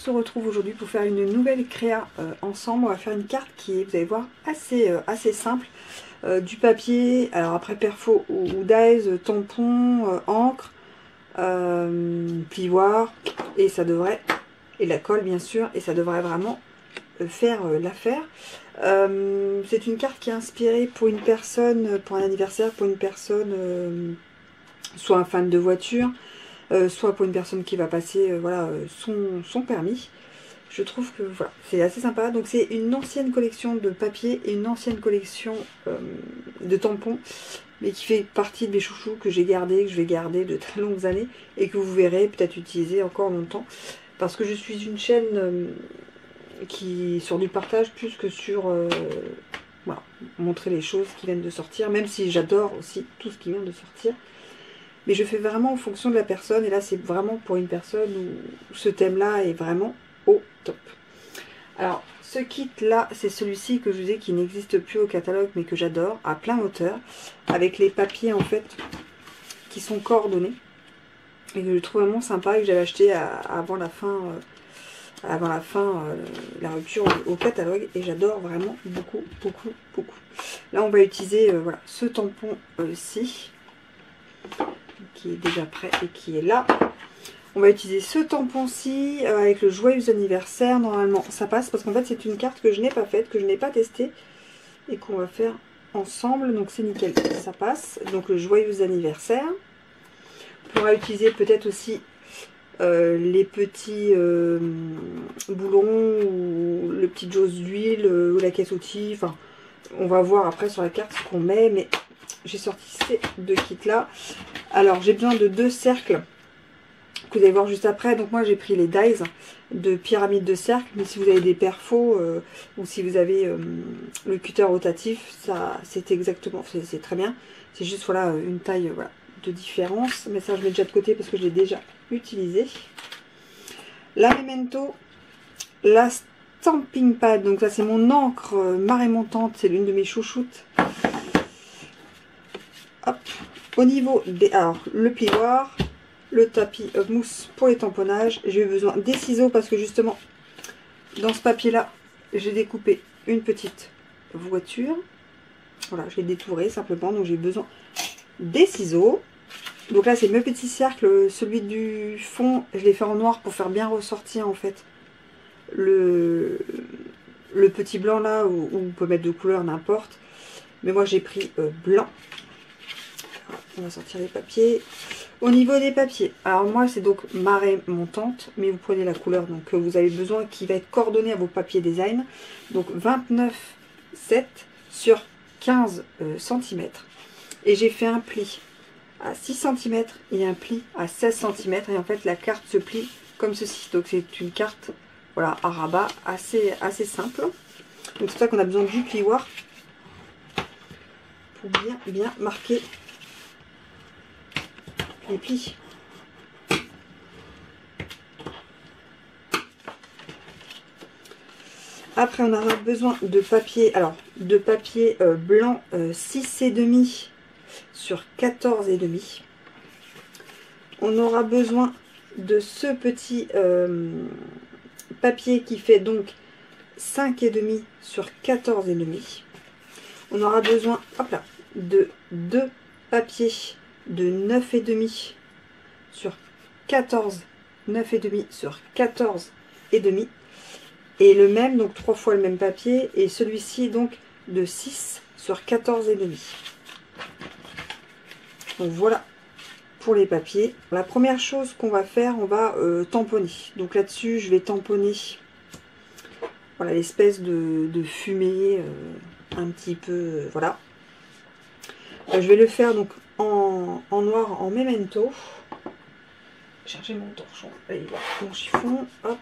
se retrouve aujourd'hui pour faire une nouvelle créa ensemble. On va faire une carte qui est, vous allez voir, assez simple. Du papier, alors après perfo ou dies, tampon, encre, plioir, et ça devrait, et la colle bien sûr, et ça devrait vraiment faire l'affaire. C'est une carte qui est inspirée pour une personne, pour un anniversaire, pour une personne, soit un fan de voiture, soit pour une personne qui va passer voilà, son permis. Je trouve que voilà, c'est assez sympa. Donc c'est une ancienne collection de papier et une ancienne collection de tampons, mais qui fait partie de mes chouchous que j'ai gardé, que je vais garder de très longues années et que vous verrez peut-être utiliser encore longtemps. Parce que je suis une chaîne qui sur du partage plus que sur voilà, montrer les choses qui viennent de sortir, même si j'adore aussi tout ce qui vient de sortir. Mais je fais vraiment en fonction de la personne, et là c'est vraiment pour une personne où ce thème-là est vraiment au top. Alors, ce kit-là, c'est celui-ci que je vous ai qui n'existe plus au catalogue, mais que j'adore, à plein hauteur, avec les papiers en fait qui sont coordonnés, et que je trouve vraiment sympa, et que j'avais acheté avant la fin, la rupture au catalogue, et j'adore vraiment beaucoup. Là, on va utiliser voilà, ce tampon-ci, qui est déjà prêt et qui est là. On va utiliser ce tampon-ci avec le joyeux anniversaire. Normalement, ça passe parce qu'en fait, c'est une carte que je n'ai pas faite, que je n'ai pas testée et qu'on va faire ensemble. Donc, c'est nickel, ça passe. Donc, le joyeux anniversaire. On pourra utiliser peut-être aussi les petits boulons ou le petit dose d'huile ou la caisse outils. Enfin, on va voir après sur la carte ce qu'on met, mais j'ai sorti ces deux kits-là. Alors, j'ai besoin de 2 cercles que vous allez voir juste après. Donc moi j'ai pris les dies de pyramide de cercle, mais si vous avez des perfos ou si vous avez le cutter rotatif, ça c'est exactement, c'est très bien. C'est juste voilà une taille voilà, de différence, mais ça je mets déjà de côté parce que je l'ai déjà utilisé. La Memento, la Stamping Pad, donc ça c'est mon encre marée montante, c'est l'une de mes chouchoutes. Hop. Au niveau des, alors le plioir, le tapis mousse pour les tamponnages. J'ai eu besoin des ciseaux parce que justement dans ce papier là j'ai découpé une petite voiture. Voilà, je l'ai détouré simplement, donc j'ai besoin des ciseaux. Donc là c'est mes petits cercles, celui du fond je l'ai fait en noir pour faire bien ressortir en fait le petit blanc là, où on peut mettre de couleur n'importe, mais moi j'ai pris blanc. On va sortir les papiers. Au niveau des papiers, alors moi c'est donc marée montante, mais vous prenez la couleur donc que vous avez besoin, qui va être coordonnée à vos papiers design. Donc 29,7 sur 15 cm. Et j'ai fait un pli à 6 cm et un pli à 16 cm. Et en fait la carte se plie comme ceci. Donc c'est une carte voilà, à rabat assez simple. Donc c'est pour ça qu'on a besoin du plioir pour bien marquer les plis. Après on aura besoin de papier, alors de papier blanc 6,5 sur 14,5. On aura besoin de ce petit papier qui fait donc 5,5 sur 14,5. On aura besoin hop là, de 2 papiers de 9,5 sur 14, 9,5 sur 14,5. Et le même, donc 3 fois le même papier, et celui-ci donc de 6 sur 14,5. Donc voilà pour les papiers. La première chose qu'on va faire, on va tamponner. Donc là-dessus, je vais tamponner voilà l'espèce de fumée un petit peu, voilà. Je vais le faire donc en noir, en Memento. Chercher mon torchon, allez voir mon chiffon, hop.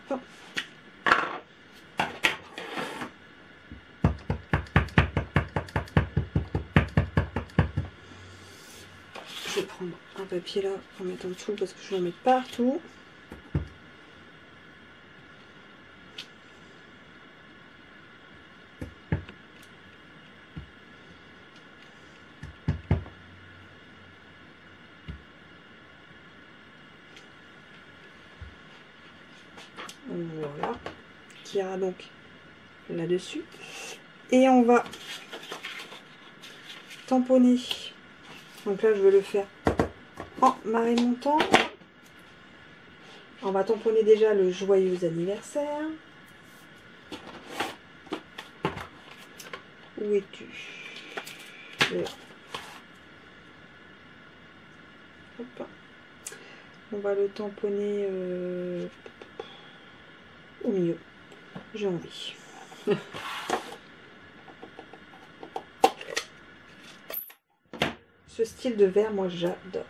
Je vais prendre un papier là pour mettre en dessous parce que je vais en mettre partout. qui ira donc là-dessus. Et on va tamponner. Donc là, je vais le faire en marée montant. On va tamponner déjà le joyeux anniversaire. Où es-tu? Là. Hop. On va le tamponner au milieu. J'ai envie. Ce style de verre, moi j'adore.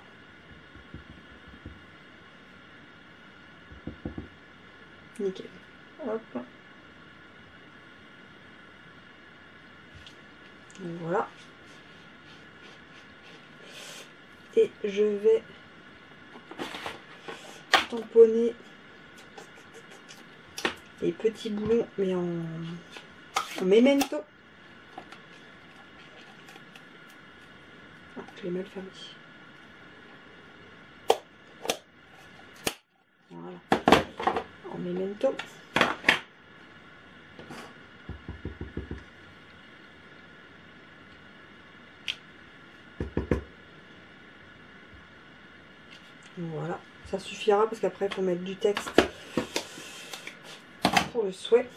Nickel. Hop. Voilà. Et je vais tamponner les petits boulons, mais en memento. Ah, je l'ai mal fermé. Voilà. En memento. Voilà, ça suffira parce qu'après il faut mettre du texte pour le souhait.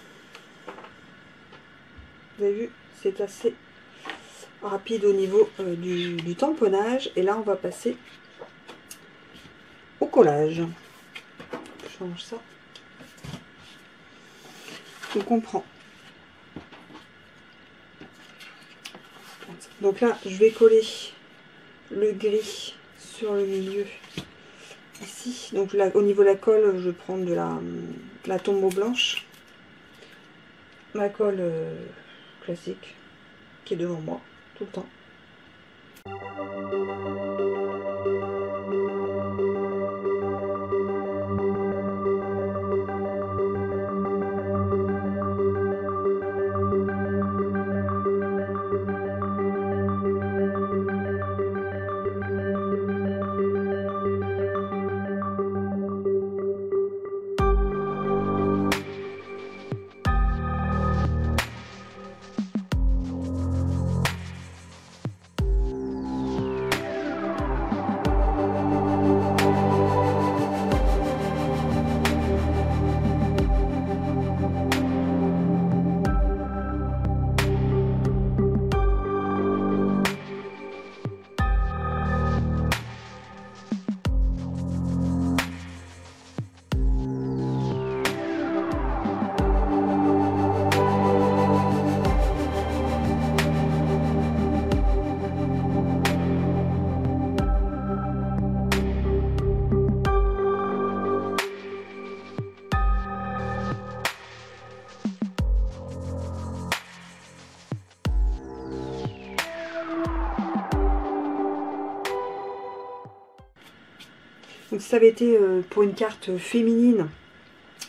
Vous avez vu, c'est assez rapide au niveau du tamponnage. Et là on va passer au collage. Je change ça. Donc on prend. Donc là je vais coller le gris sur le milieu. Ici, donc là, au niveau de la colle, je prends de la Tombow blanche, ma colle classique qui est devant moi tout le temps. Donc si ça avait été pour une carte féminine,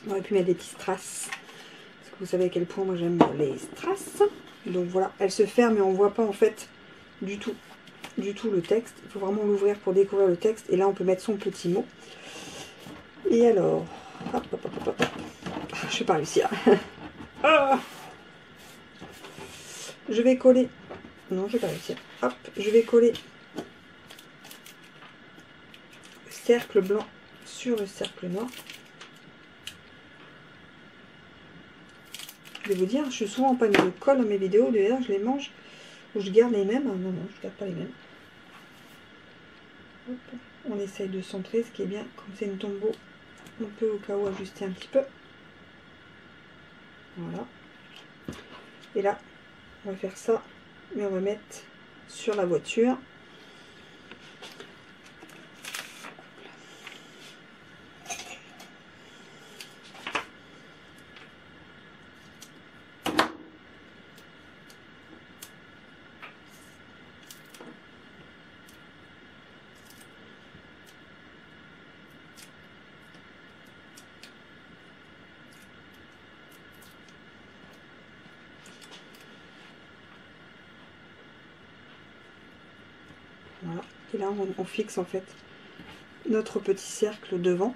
on aurait pu mettre des petits strass. Parce que vous savez à quel point moi j'aime les strass. Donc voilà, elle se ferme et on ne voit pas en fait du tout le texte. Il faut vraiment l'ouvrir pour découvrir le texte. Et là on peut mettre son petit mot. Et alors, hop, hop, hop, hop, hop. Ah, je ne vais pas réussir. Ah, je vais coller. Non, je ne vais pas réussir. Hop, je vais coller le cercle blanc sur le cercle noir. Je vais vous dire, je suis souvent en panne de colle dans mes vidéos. D'ailleurs, je les mange ou je garde les mêmes. Ah, non, non, je ne garde pas les mêmes. Hop. On essaye de centrer, ce qui est bien. Comme c'est une tombeau, on peut au cas où ajuster un petit peu. Voilà. Et là, on va faire ça, mais on va mettre sur la voiture. Voilà. Et là, on fixe en fait notre petit cercle devant.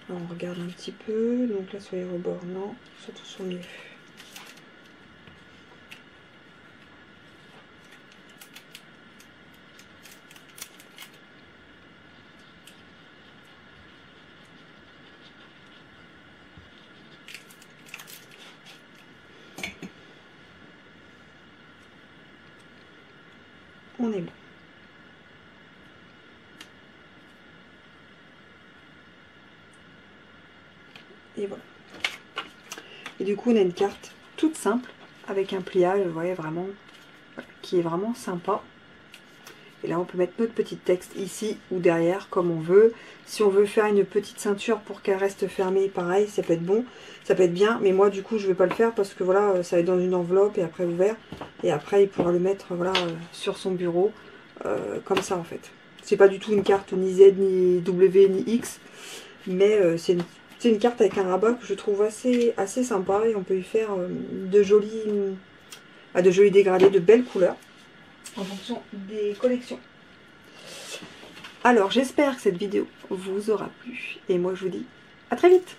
Là, on regarde un petit peu. Donc là, sur les rebords, non. Surtout sur le milieu. On est bon. Et voilà. Et du coup, on a une carte toute simple avec un pliage, vous voyez, vraiment, qui est vraiment sympa. Et là, on peut mettre notre petit texte ici ou derrière, comme on veut. Si on veut faire une petite ceinture pour qu'elle reste fermée, pareil, ça peut être bon, ça peut être bien. Mais moi, du coup, je ne vais pas le faire parce que voilà, ça va être dans une enveloppe et après ouvert. Et après, il pourra le mettre, voilà, sur son bureau, comme ça, en fait. C'est pas du tout une carte ni Z, ni W, ni X, mais c'est une carte avec un rabat que je trouve assez sympa et on peut y faire de jolis dégradés, de belles couleurs en fonction des collections. Alors j'espère que cette vidéo vous aura plu et moi je vous dis à très vite.